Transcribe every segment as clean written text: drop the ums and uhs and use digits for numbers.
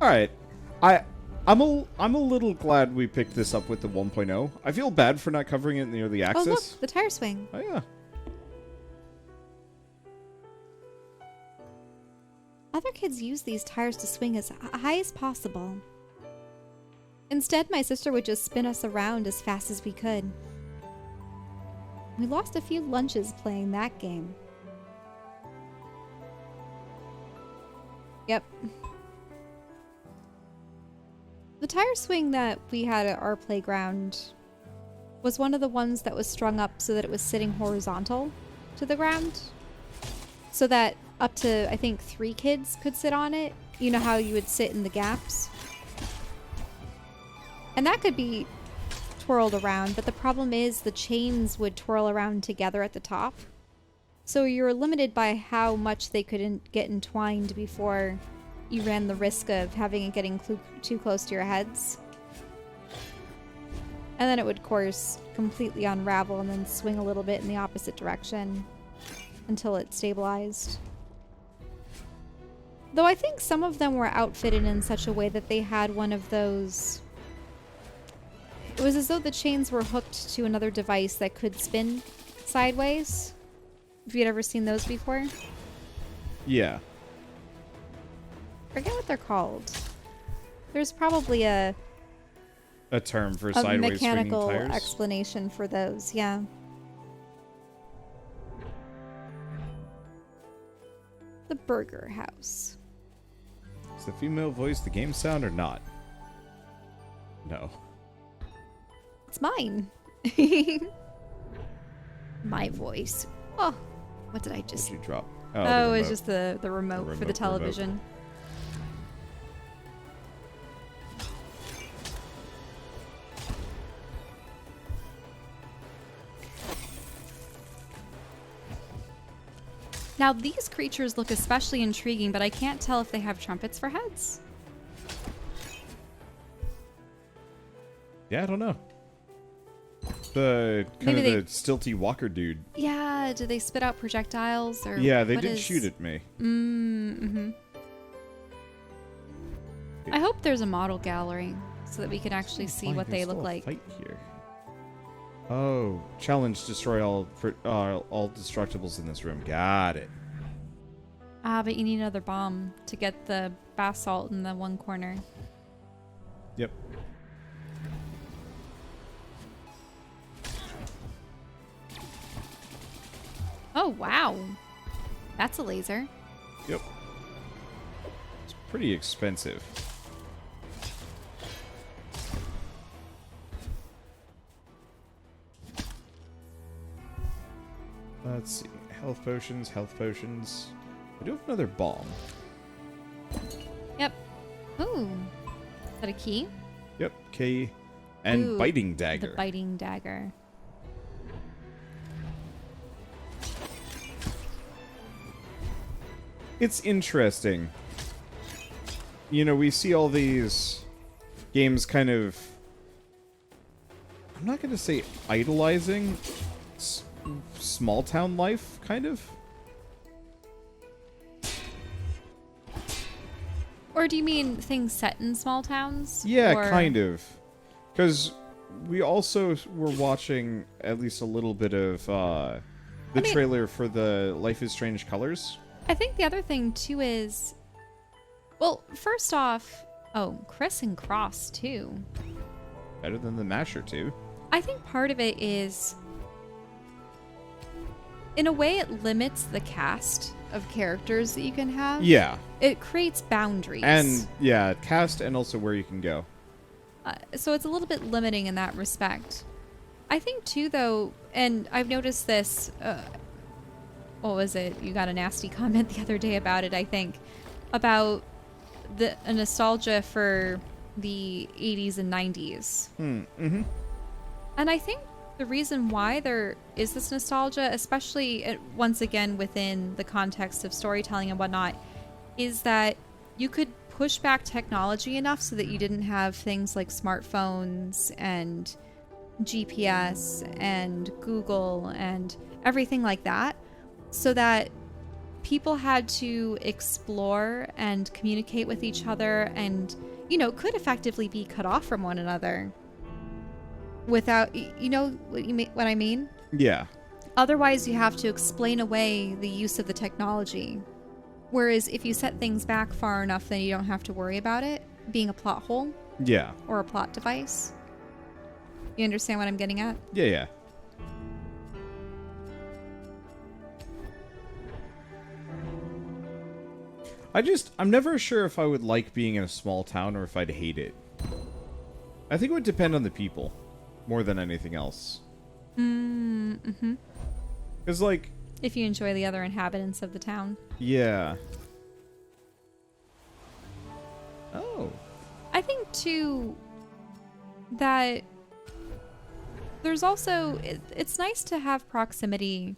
All right. I'm a little glad we picked this up with the 1.0. I feel bad for not covering it near the axis. Oh, look, the tire swing. Oh, yeah. Other kids use these tires to swing as high as possible. Instead, my sister would just spin us around as fast as we could. We lost a few lunches playing that game. Yep. The tire swing that we had at our playground was one of the ones that was strung up so that it was sitting horizontal to the ground. So that up to, I think, 3 kids could sit on it. You know how you would sit in the gaps? And that could be twirled around, but the problem is the chains would twirl around together at the top. So you're limited by how much they could get entwined before you ran the risk of having it getting too close to your heads. And then it would, of course, completely unravel and then swing a little bit in the opposite direction until it stabilized. Though I think some of them were outfitted in such a way that they had one of those... It was as though the chains were hooked to another device that could spin sideways. Have you ever seen those before? Yeah. Forget what they're called. There's probably a term for sideways mechanical swinging tires. Explanation for those, yeah. The Burger House. Is the female voice the game sound or not? No. It's mine. My voice. Oh, what did I just... What did you drop? Oh, it's just the remote for the television. Remote. Now, these creatures look especially intriguing, but I can't tell if they have trumpets for heads. Yeah, I don't know. The kind of the stilty walker dude. Yeah, do they spit out projectiles or? Yeah, they did shoot at me. Mm-hmm. I hope there's a model gallery so that we can actually see what they look like. Fight here. Oh, challenge destroy all destructibles in this room. Got it. Ah, but you need another bomb to get the basalt in the one corner. Yep. Oh, wow. That's a laser. Yep. It's pretty expensive. Let's see. Health potions, health potions. I do have another bomb. Yep. Ooh. Is that a key? Yep. K. And Ooh, biting dagger. The biting dagger. It's interesting. You know, we see all these games kind of... I'm not going to say idolizing small town life, kind of. Or do you mean things set in small towns? Yeah, or... kind of. Because we also were watching at least a little bit of the trailer for the Life is Strange Colors. I think the other thing, too, is... Well, first off... Oh, Chris and Cross, too. Better than the Masher, too. I think part of it is... In a way, it limits the cast of characters that you can have. Yeah. It creates boundaries. And, yeah, cast and also where you can go. So it's a little bit limiting in that respect. I think, too, though, and I've noticed this... what was it? You got a nasty comment the other day about it, I think. About a nostalgia for the 80s and 90s. Mm-hmm. And I think the reason why there is this nostalgia, especially once again within the context of storytelling and whatnot, is that you could push back technology enough so that you didn't have things like smartphones and GPS and Google and everything like that, so that people had to explore and communicate with each other and, could effectively be cut off from one another without, what I mean? Yeah. Otherwise, you have to explain away the use of the technology. Whereas if you set things back far enough, then you don't have to worry about it being a plot hole. Yeah. Or a plot device. You understand what I'm getting at? Yeah, yeah. I'm never sure if I would like being in a small town or if I'd hate it. I think it would depend on the people more than anything else. Mm-hmm. Because, like... If you enjoy the other inhabitants of the town. Yeah. Oh. I think, too, that there's also... It's nice to have proximity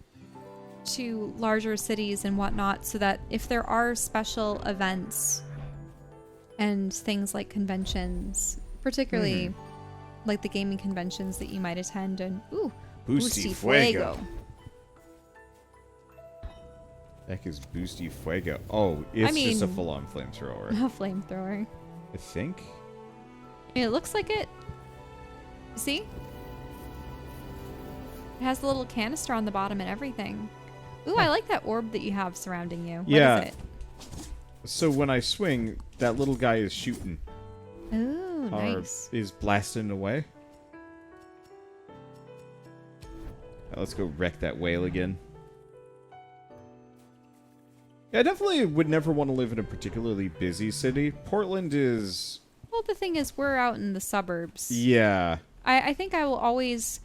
to larger cities and whatnot so that if there are special events and things like conventions, particularly like the gaming conventions that you might attend, and Boosty Fuego. Heck is Boosty Fuego? Oh, it's just a full-on flamethrower. A flamethrower. I think. It looks like it. See? It has the little canister on the bottom and everything. Ooh, I like that orb that you have surrounding you. What is it? So when I swing, that little guy is shooting. Ooh, nice. Is blasting away. Let's go wreck that whale again. Yeah, I definitely would never want to live in a particularly busy city. Portland is... Well, the thing is, we're out in the suburbs. Yeah. I think I will always...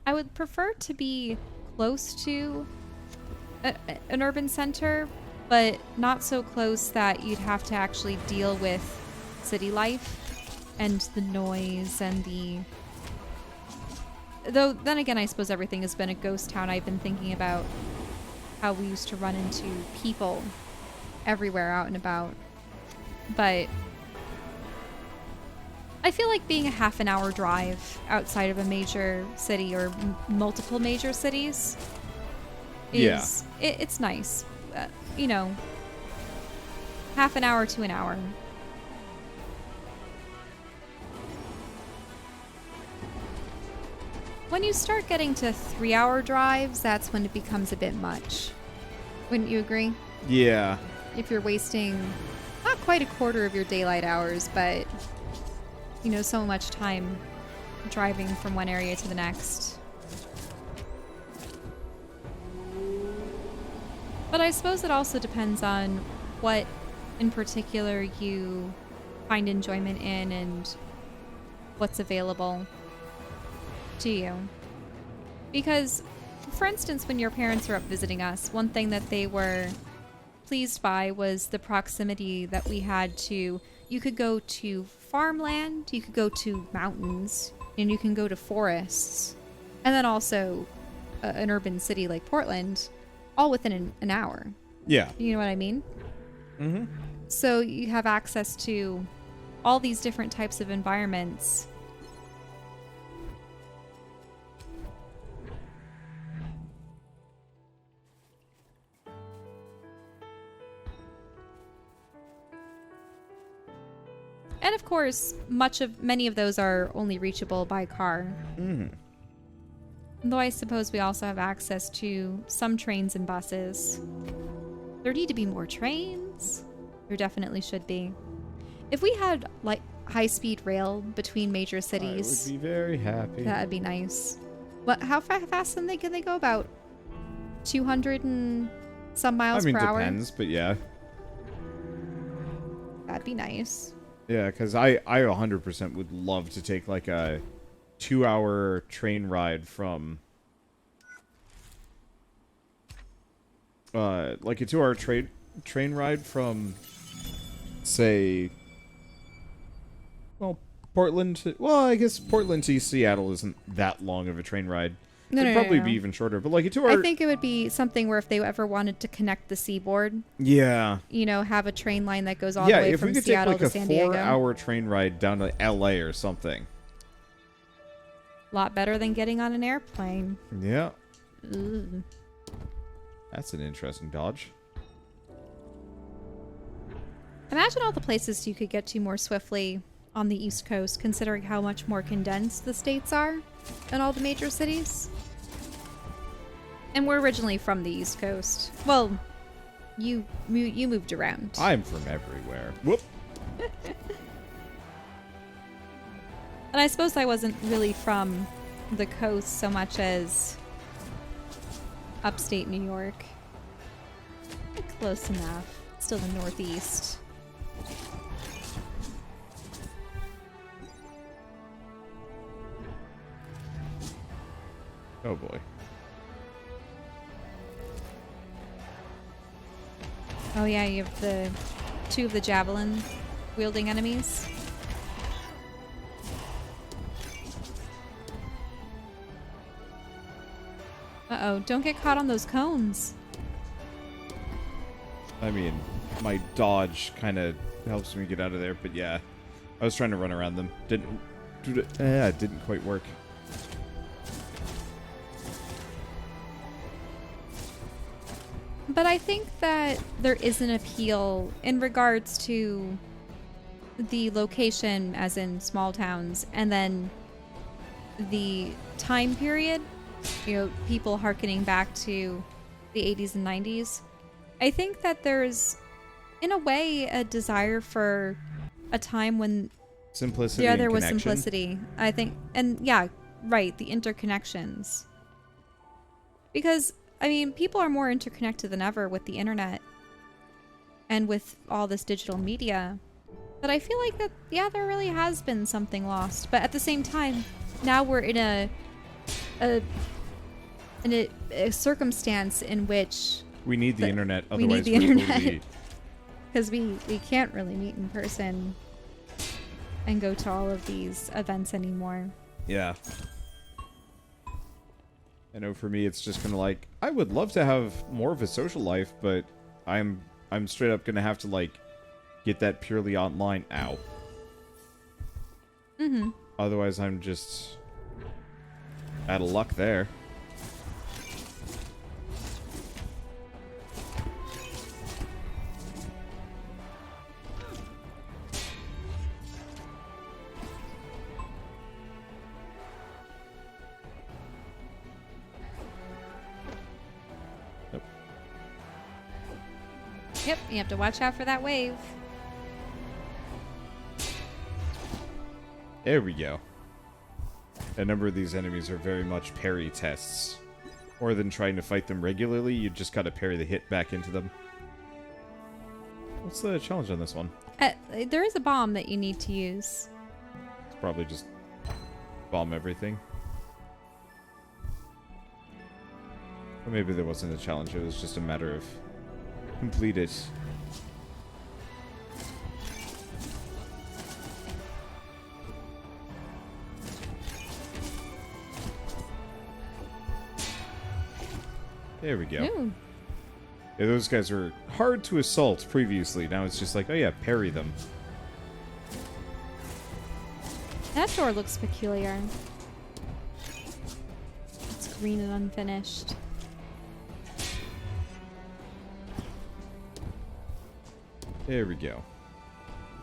I would prefer to be close to an urban center, but not so close that you'd have to actually deal with city life and the noise and the... Though, then again, I suppose everything has been a ghost town. I've been thinking about how we used to run into people everywhere out and about. But I feel like being a half an hour drive outside of a major city or multiple major cities is... Yeah. It's nice. Half an hour to an hour. When you start getting to 3-hour drives, that's when it becomes a bit much. Wouldn't you agree? Yeah. If you're wasting not quite a quarter of your daylight hours, but, so much time driving from one area to the next. But I suppose it also depends on what in particular you find enjoyment in and what's available to you. Because, for instance, when your parents were up visiting us, one thing that they were pleased by was the proximity that we had to... You could go to farmland, you could go to mountains, and you can go to forests. And then also an urban city like Portland, all within an hour. Yeah. You know what I mean? Mm-hmm. So you have access to all these different types of environments. And of course, many of those are only reachable by car. Mm-hmm. Though I suppose we also have access to some trains and buses. There need to be more trains. There definitely should be. If we had like high-speed rail between major cities, I would be very happy. That'd be nice. How fast can they go? About 200 and some miles per hour? Depends, but yeah. That'd be nice. Yeah, because I 100% would love to take like a 2-hour train ride from... like a 2-hour train ride from, say... Well, Portland to... Well, I guess Portland to Seattle isn't that long of a train ride. It'd probably be even shorter, but like a 2-hour... I think it would be something where if they ever wanted to connect the seaboard... Yeah. Have a train line that goes all the way from Seattle to San Diego. Yeah, if we could take like a 4-hour train ride down to LA or something. A lot better than getting on an airplane. Yeah. Ooh. That's an interesting dodge. Imagine all the places you could get to more swiftly on the East Coast, considering how much more condensed the states are in all the major cities. And we're originally from the East Coast. Well, you moved around. I'm from everywhere. Whoop. And I suppose I wasn't really from the coast so much as upstate New York. Close enough. Still the Northeast. Oh boy. Oh yeah, you have the two of the javelin wielding enemies. Uh-oh, don't get caught on those cones. I mean, my dodge kind of helps me get out of there, but yeah. I was trying to run around them. Didn't quite work. But I think that there is an appeal in regards to the location, as in small towns, and then the time period, you know, people hearkening back to the 80s and 90s. I think that there's, in a way, a desire for a time when Simplicity. yeah, and there was connection. simplicity. I think, and yeah, right, the interconnections. Because, I mean, people are more interconnected than ever with the internet and with all this digital media. But I feel like that, yeah, there really has been something lost. But at the same time, now we're in a circumstance in which We need the internet, we need otherwise the we're internet. totally... because we can't really meet in person and go to all of these events anymore. Yeah. I know for me it's just kind of like, I would love to have more of a social life, but I'm straight up gonna have to like get that purely online. Ow. Mm-hmm. Otherwise I'm just out of luck there. Yep, you have to watch out for that wave. There we go. A number of these enemies are very much parry tests. More than trying to fight them regularly, you just gotta parry the hit back into them. What's the challenge on this one? There is a bomb that you need to use. It's probably just bomb everything. Or maybe there wasn't a challenge, it was just a matter of complete it. There we go. Ooh. Yeah, those guys were hard to assault previously. Now it's just like, oh yeah, parry them. That door looks peculiar. It's green and unfinished. There we go.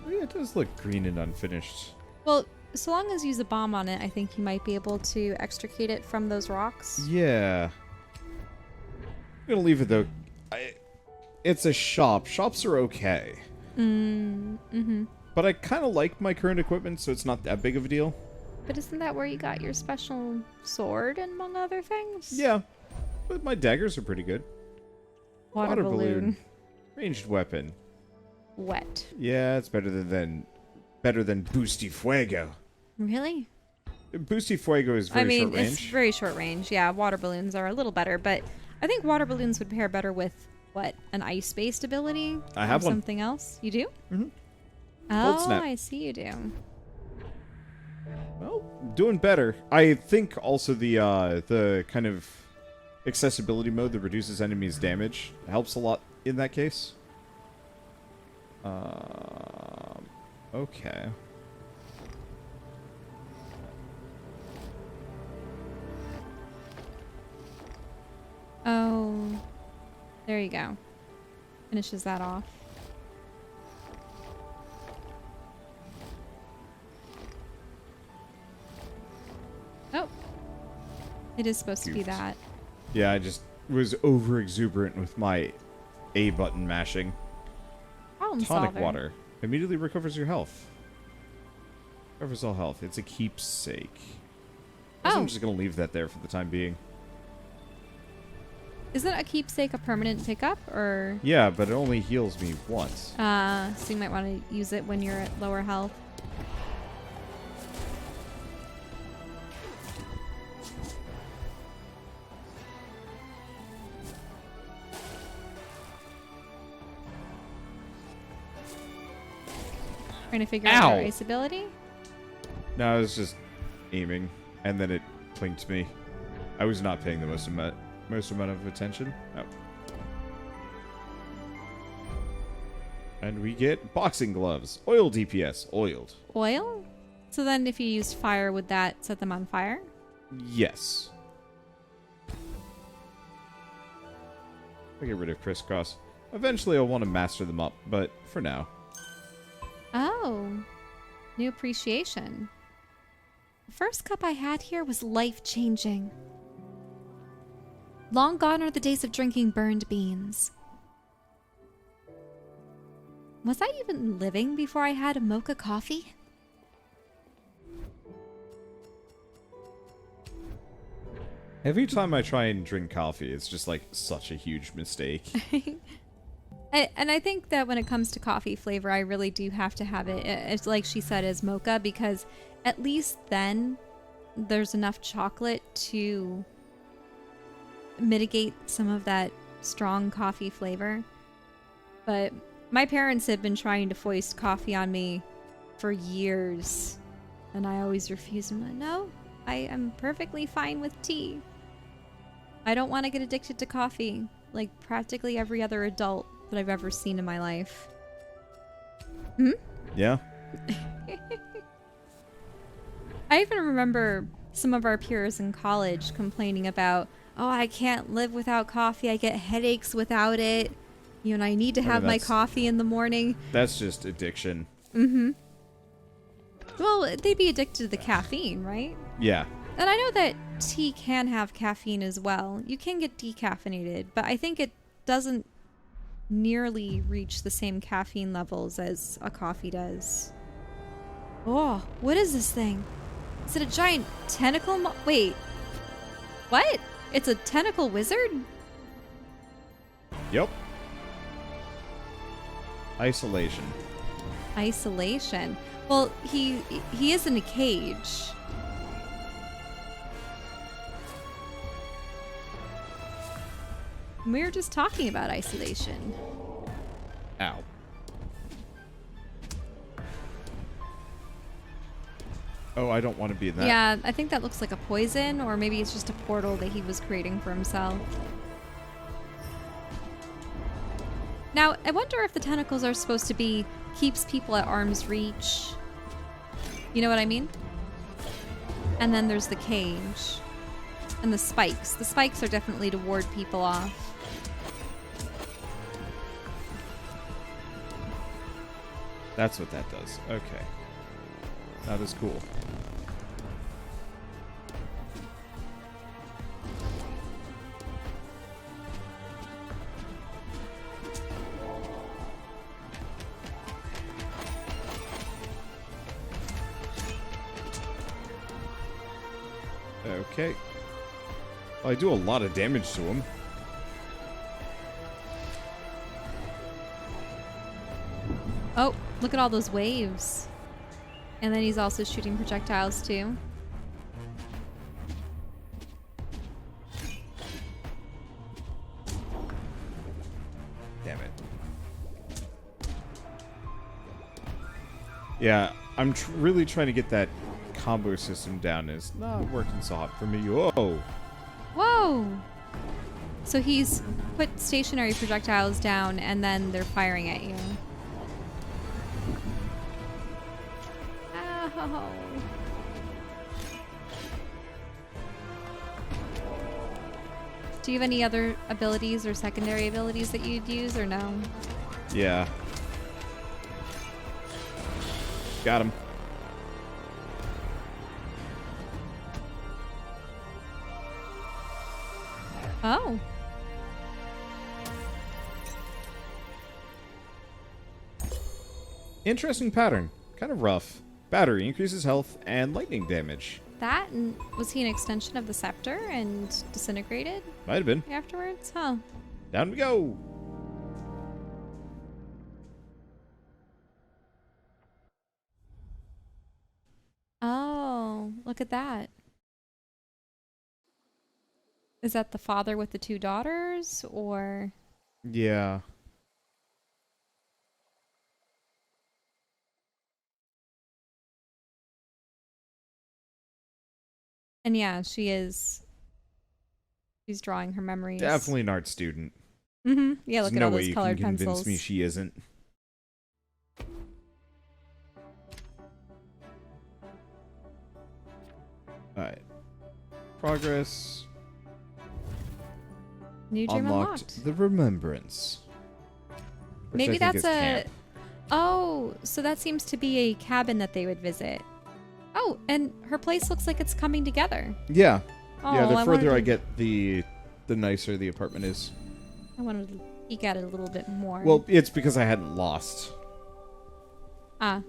Oh yeah, it does look green and unfinished. Well, so long as you use a bomb on it, I think you might be able to extricate it from those rocks. Yeah. I'm gonna leave it though. It's a shop. Shops are okay. Mm-hmm. But I kind of like my current equipment, so it's not that big of a deal. But isn't that where you got your special sword, among other things? Yeah. But my daggers are pretty good. Water balloon. Ranged weapon. Wet. Yeah, it's better than Boosty Fuego. Really? Boosty Fuego is very short range. It's very short range. Yeah, water balloons are a little better, but I think water balloons would pair better with, what, an ice-based ability? I have or one. Something else? You do? Mm-hmm. Oh, Snap. I see you do. Well, doing better. I think also the kind of accessibility mode that reduces enemies' damage helps a lot in that case. Okay. Oh, there you go. Finishes that off. It is supposed to be Goofed. that. Yeah, I just was over exuberant with my A button mashing. Problem Tonic solver. water. Immediately recovers your health. Recovers all health. It's a keepsake. I guess Oh. I'm just going to leave that there for the time being. Isn't a keepsake a permanent pickup, or? Yeah, but it only heals me once. So you might want to use it when you're at lower health. Trying to figure out Ow! your ice ability. No, I was just aiming, and then it blinked me. I was not paying the most amount of attention. Oh. And we get boxing gloves. Oil DPS. Oiled. Oil? So then if you used fire, would that set them on fire? Yes. I'll get rid of crisscross. Eventually I'll want to master them up, but for now. Oh. New appreciation. The first cup I had here was life-changing. Long gone are the days of drinking burned beans. Was I even living before I had a mocha coffee? Every time I try and drink coffee, it's just like such a huge mistake. And I think that when it comes to coffee flavor, I really do have to have it, it's like she said, as mocha, because at least then there's enough chocolate to mitigate some of that strong coffee flavor. But my parents have been trying to foist coffee on me for years, and I always refuse. I'm like, no, I am perfectly fine with tea. I don't want to get addicted to coffee like practically every other adult that I've ever seen in my life. Hmm? Yeah? I even remember some of our peers in college complaining about, oh, I can't live without coffee. I get headaches without it. You know, I need to have my coffee in the morning. That's just addiction. Mm-hmm. Well, they'd be addicted to the caffeine, right? Yeah. And I know that tea can have caffeine as well. You can get decaffeinated, but I think it doesn't nearly reach the same caffeine levels as a coffee does. Oh, what is this thing? Is it a giant tentacle wait. What? It's a tentacle wizard? Yep. Isolation. Isolation. Well, he is in a cage. We were just talking about isolation. Ow. Oh, I don't want to be in that. Yeah, I think that looks like a poison, or maybe it's just a portal that he was creating for himself. Now, I wonder if the tentacles are supposed to be keeps people at arm's reach. You know what I mean? And then there's the cage. And the spikes. The spikes are definitely to ward people off. That's what that does. Okay. That is cool. Okay. Well, I do a lot of damage to him. Oh, look at all those waves. And then he's also shooting projectiles too. Damn it. Yeah, I'm really trying to get that combo system down. It's not working so hot for me. Whoa! Whoa! So he's put stationary projectiles down and then they're firing at you. Ow. Do you have any other abilities or secondary abilities that you'd use, or no? Yeah. Got him. Oh. Interesting pattern. Kind of rough. Battery increases health and lightning damage. That, and was he an extension of the scepter and disintegrated Might have been. afterwards? Huh. Down we go. Oh, look at that. Is that the father with the two daughters, or? Yeah. And yeah, she's drawing her memories. Definitely an art student. Mm-hmm. Yeah, There's look at no all way those you colored can convince pencils. me she isn't. Alright. Progress. New dream unlocked. The remembrance. Which Maybe I think that's is a... camp. Oh, so that seems to be a cabin that they would visit. Oh, and her place looks like it's coming together. Yeah. Oh, Yeah, the I further wanted I to- get, the nicer the apartment is. I wanted to peek at it a little bit more. Well, it's because I hadn't lost. Ah,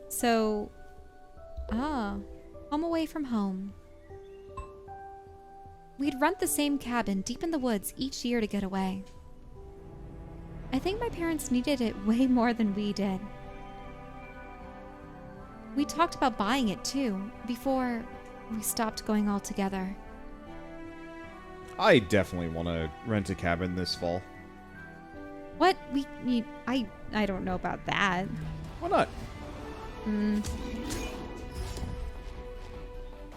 so... Ah, home away from home. We'd rent the same cabin deep in the woods each year to get away. I think my parents needed it way more than we did. We talked about buying it too, before we stopped going all together. I definitely want to rent a cabin this fall. What? I don't know about that. Why not?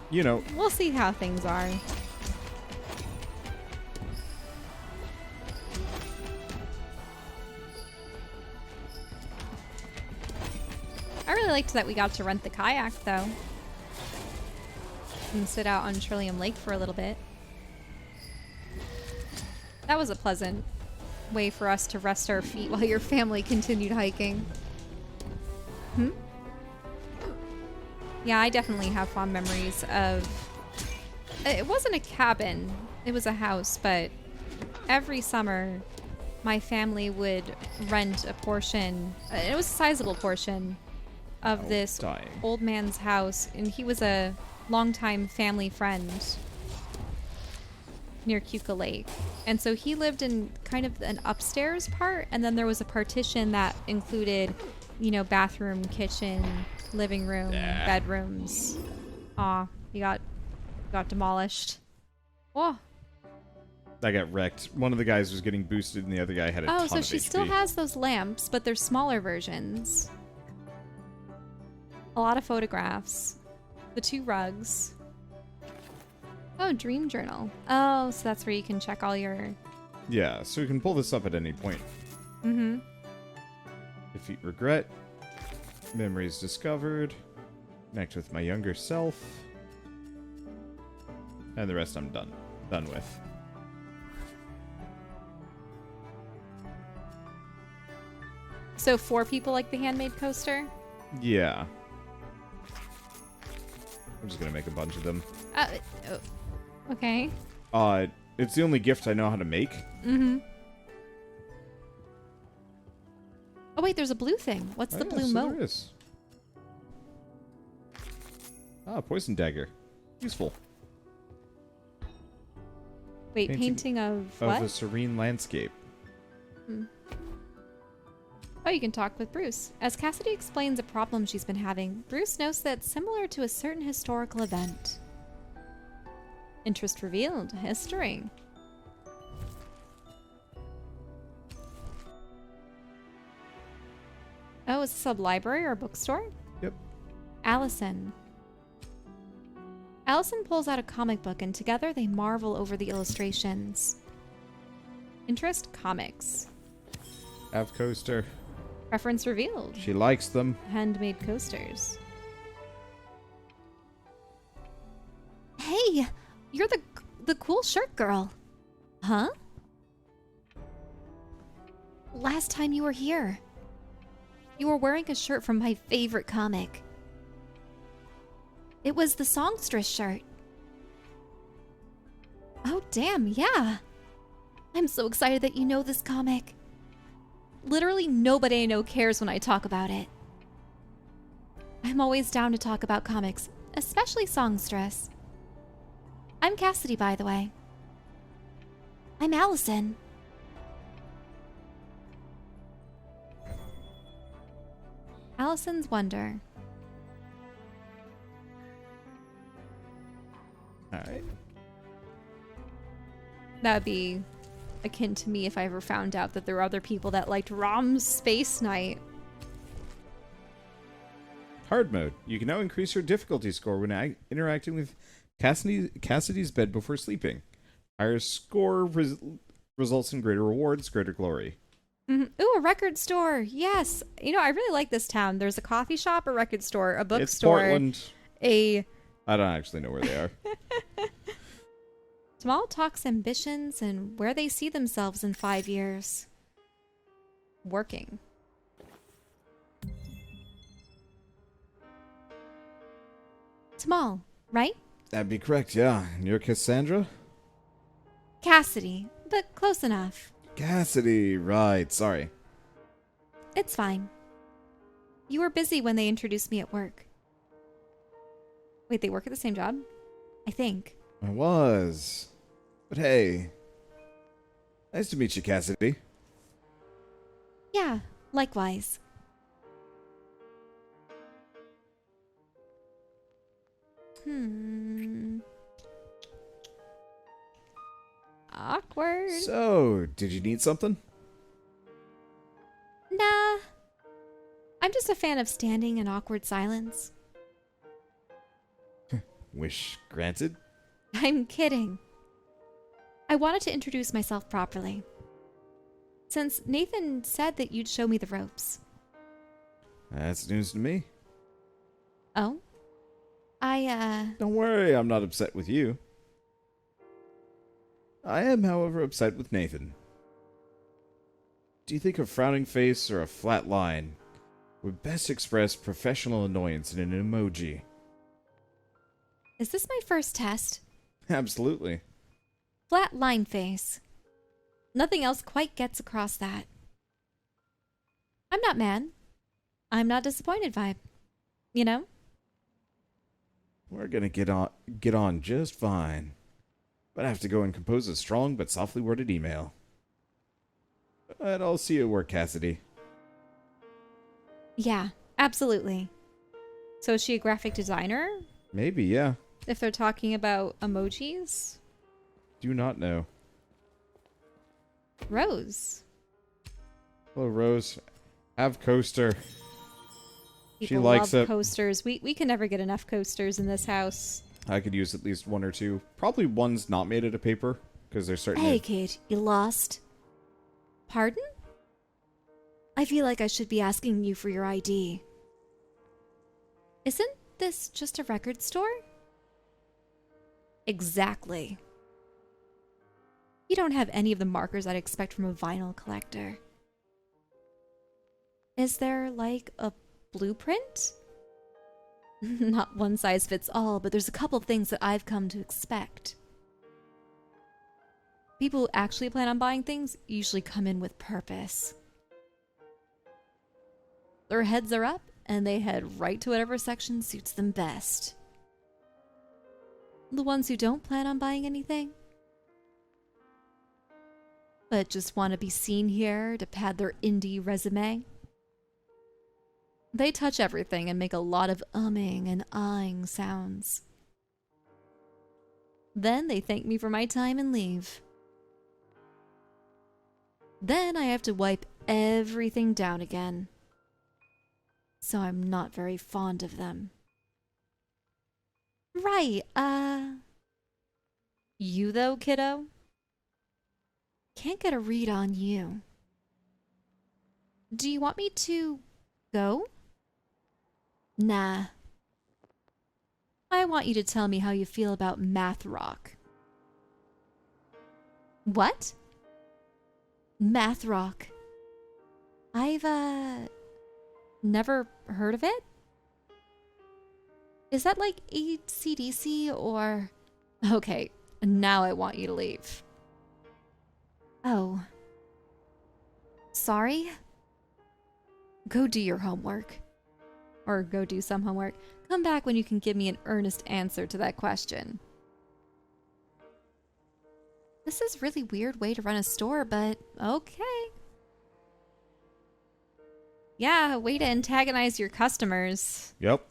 You know, We'll see how things are. I really liked that we got to rent the kayak, though. And sit out on Trillium Lake for a little bit. That was a pleasant way for us to rest our feet while your family continued hiking. Yeah, I definitely have fond memories of... It wasn't a cabin, it was a house, but every summer my family would rent a portion, it was a sizable portion, of this dying. old man's house, and he was a longtime family friend near Cuca Lake. And so he lived in kind of an upstairs part, and then there was a partition that included, you know, bathroom, kitchen, living room, bedrooms. Aw, he got demolished. Oh. I got wrecked. One of the guys was getting boosted, and the other guy had a ton Oh, of so she HP. still has those lamps, but they're smaller versions. A lot of photographs. The 2 rugs. Oh, dream journal. Oh, so that's where you can check all your... Yeah, so we can pull this up at any point. Mm-hmm. Defeat regret. Memories discovered. Connect with my younger self. And the rest I'm done with. So 4 people like the handmade coaster? Yeah. I'm just gonna make a bunch of them. Oh, okay. It's the only gift I know how to make. Mm-hmm. Oh, wait, there's a blue thing. What's the yeah, blue so moat? there is. Poison dagger. Useful. Wait, painting of what? Of a serene landscape. Oh, you can talk with Bruce. As Cassidy explains a problem she's been having, Bruce notes that it's similar to a certain historical event. Interest revealed. History. Oh, is this a library or a bookstore? Yep. Allison. Allison pulls out a comic book and together they marvel over the illustrations. Interest comics. Have coaster. Preference revealed. She likes them. Handmade coasters. Hey, you're the cool shirt girl. Huh? Last time you were here, you were wearing a shirt from my favorite comic. It was the songstress shirt. Oh, damn, yeah. I'm so excited that you know this comic. Literally nobody I know cares when I talk about it. I'm always down to talk about comics, especially songstress. I'm Cassidy, by the way. I'm Allison. Allison's Wonder. Alright. That would be akin to me if I ever found out that there were other people that liked Rom's Space Knight. Hard mode. You can now increase your difficulty score when interacting with Cassidy's bed before sleeping. Higher score results in greater rewards, greater glory. Mm-hmm. Ooh, a record store. Yes. You know, I really like this town. There's a coffee shop, a record store, a bookstore. It's Portland. I don't actually know where they are. Small talks ambitions and where they see themselves in 5 years. Working. Small, right? That'd be correct, yeah. And you're Cassandra? Cassidy, but close enough. Cassidy, right. Sorry. It's fine. You were busy when they introduced me at work. Wait, they work at the same job? I think. I was. But hey. Nice to meet you, Cassidy. Yeah, likewise. Awkward. So, did you need something? Nah. I'm just a fan of standing in awkward silence. Wish granted. I'm kidding. I wanted to introduce myself properly. Since Nathan said that you'd show me the ropes. That's news to me. Oh? Don't worry, I'm not upset with you. I am, however, upset with Nathan. Do you think a frowning face or a flat line would best express professional annoyance in an emoji? Is this my first test? Absolutely. Flat line face. Nothing else quite gets across that. I'm not mad. I'm not disappointed vibe. You know? We're gonna get on just fine. But I have to go and compose a strong but softly worded email. But I'll see you at work, Cassidy. Yeah, absolutely. So is she a graphic designer? Maybe, yeah. If they're talking about emojis? Do not know. Rose. Hello, Rose. Have coaster. People She likes love it. coasters. We can never get enough coasters in this house. I could use at least one or two. Probably one's not made out of paper, because they're starting Hey, to... kid, you lost? Pardon? I feel like I should be asking you for your ID. Isn't this just a record store? Exactly. You don't have any of the markers I'd expect from a vinyl collector. Is there, like, a blueprint? Not one size fits all, but there's a couple things that I've come to expect. People who actually plan on buying things usually come in with purpose. Their heads are up, and they head right to whatever section suits them best. The ones who don't plan on buying anything, but just want to be seen here to pad their indie resume, they touch everything and make a lot of umming and ahhing sounds. Then they thank me for my time and leave. Then I have to wipe everything down again. So I'm not very fond of them. Right, you though, kiddo? Can't get a read on you. Do you want me to go? Nah. I want you to tell me how you feel about math rock. What? Math rock. I've, never heard of it? Is that like AC/DC or... Okay, now I want you to leave. Oh. Sorry? Go do your homework. Or go do some homework. Come back when you can give me an earnest answer to that question. This is a really weird way to run a store, but okay. Yeah, way to antagonize your customers. Yep.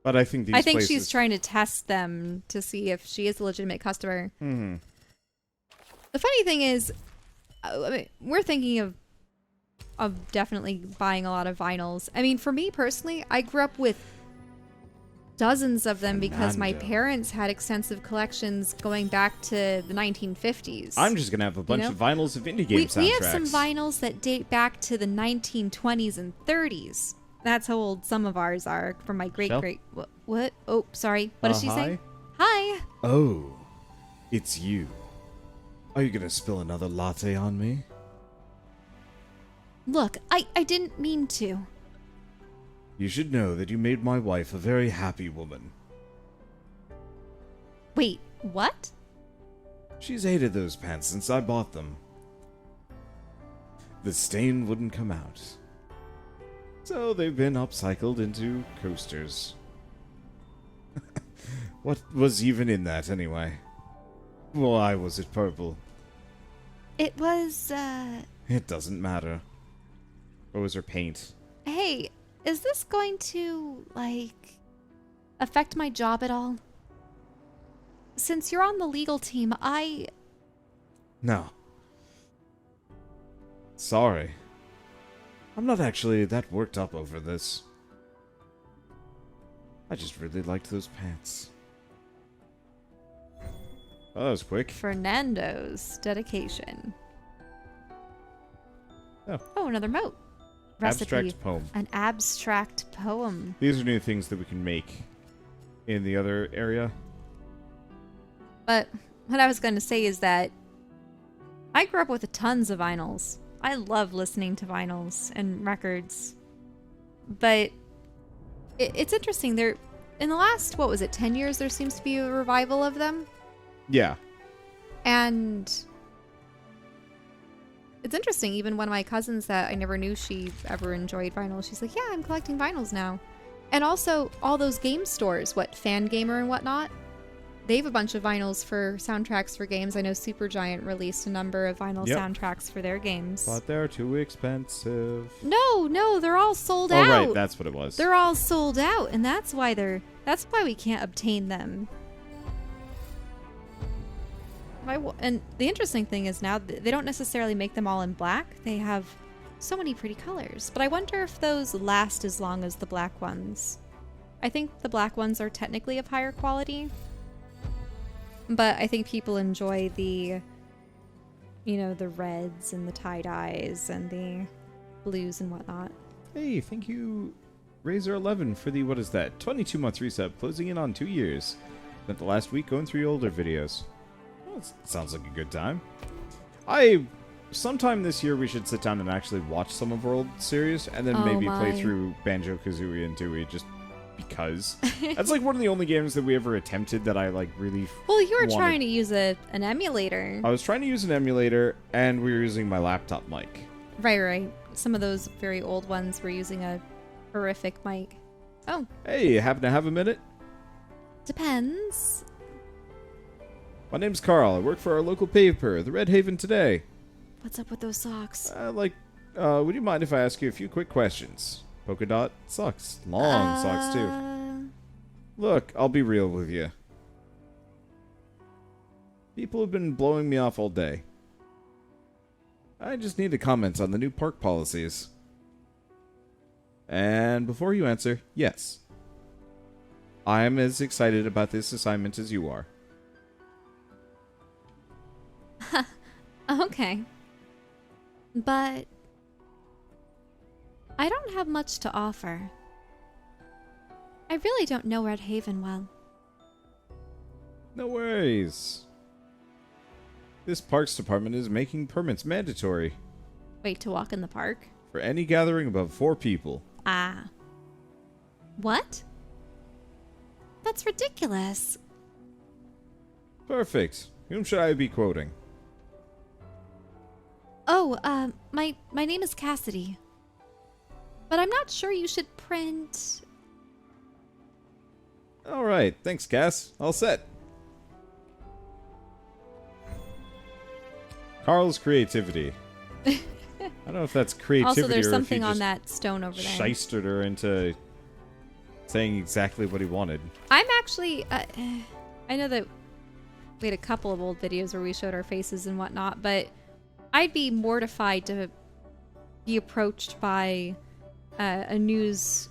But I think these places... she's trying to test them to see if she is a legitimate customer. Hmm. The funny thing is, I mean, we're thinking of definitely buying a lot of vinyls. I mean, for me personally, I grew up with dozens of them because my parents had extensive collections going back to the 1950s. I'm just going to have a bunch of vinyls of indie game soundtracks. We have some vinyls that date back to the 1920s and 30s. That's how old some of ours are from my great-great... What? Oh, sorry. What did she say? Hi. Oh, it's you. Are you going to spill another latte on me? Look, I didn't mean to. You should know that you made my wife a very happy woman. Wait, what? She's hated those pants since I bought them. The stain wouldn't come out. So they've been upcycled into coasters. What was even in that, anyway? Why was it purple? It was, It doesn't matter. What was her paint? Hey, is this going to, affect my job at all? Since you're on the legal team, No. Sorry. I'm not actually that worked up over this. I just really liked those pants. Oh, that was quick. Fernando's dedication. Oh, another moat. Recipe. Abstract poem. An abstract poem. These are new things that we can make in the other area. But what I was going to say is that I grew up with tons of vinyls. I love listening to vinyls and records. But it's interesting. There, in the last, 10 years, there seems to be a revival of them. Yeah. And it's interesting. Even one of my cousins that I never knew she ever enjoyed vinyl, she's like, yeah, I'm collecting vinyls now. And also all those game stores, Fangamer and whatnot, they have a bunch of vinyls for soundtracks for games. I know Supergiant released a number of vinyl soundtracks for their games. But they're too expensive. No, they're all sold Oh, out. right, that's what it was. They're all sold out, and that's why we can't obtain them. And the interesting thing is now they don't necessarily make them all in black. They have so many pretty colors. But I wonder if those last as long as the black ones. I think the black ones are technically of higher quality. But I think people enjoy the reds and the tie-dyes and the blues and whatnot. Hey, thank you, Razor11, for the, 22-month reset, closing in on 2 years. Spent the last week going through your older videos. Well, it sounds like a good time. Sometime this year we should sit down and actually watch some of our old series, and then maybe play through Banjo-Kazooie and Dewey, just because. That's one of the only games that we ever attempted that I really Well, you were trying to use an emulator. I was trying to use an emulator, and we were using my laptop mic. Right. Some of those very old ones were using a horrific mic. Oh. Hey, you happen to have a minute? Depends. My name's Carl. I work for our local paper, the Redhaven Today. What's up with those socks? Would you mind if I ask you a few quick questions? Polka dot socks. Long socks, too. Look, I'll be real with you. People have been blowing me off all day. I just need a comment on the new park policies. And before you answer, yes. I am as excited about this assignment as you are. Okay. But I don't have much to offer. I really don't know Redhaven well. No worries. This parks department is making permits mandatory. Wait, to walk in the park? For any gathering above 4 people. Ah. What? That's ridiculous. Perfect. Whom should I be quoting? My name is Cassidy. But I'm not sure you should print. All right, thanks, Cass. All set. Carl's creativity. I don't know if that's creativity Also, there's or something if he on just that stone over there. shystered her into saying exactly what he wanted. I'm actually, I know that we had a couple of old videos where we showed our faces and whatnot, but I'd be mortified to be approached by a news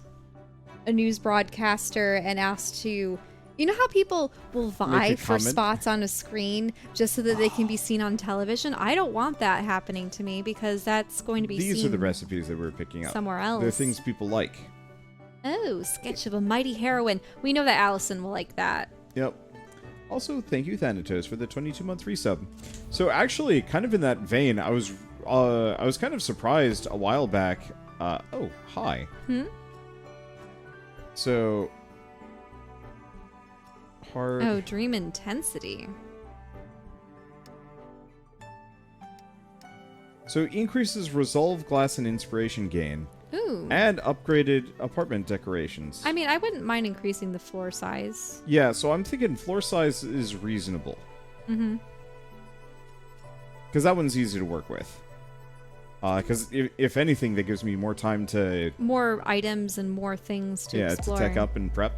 broadcaster and asked to, you know how people will vie for comment? spots on a screen just so that they can be seen on television? I don't want that happening to me because that's going to be These seen are the recipes that we're picking up. somewhere else. They're things people like. Oh, sketch of a mighty heroine. We know that Allison will like that. Yep. Also, thank you, Thanatos, for the 22-month resub. So actually, kind of in that vein, I was kind of surprised a while back. Oh, hi. So, hard. Oh, dream intensity. So increases resolve, glass, and inspiration gain, Ooh. and upgraded apartment decorations. I mean, I wouldn't mind increasing the floor size. Yeah, so I'm thinking floor size is reasonable. Mm-hmm. Because that one's easy to work with. Because if anything, that gives me more time to... More items and more things to explore. to tech up and prep.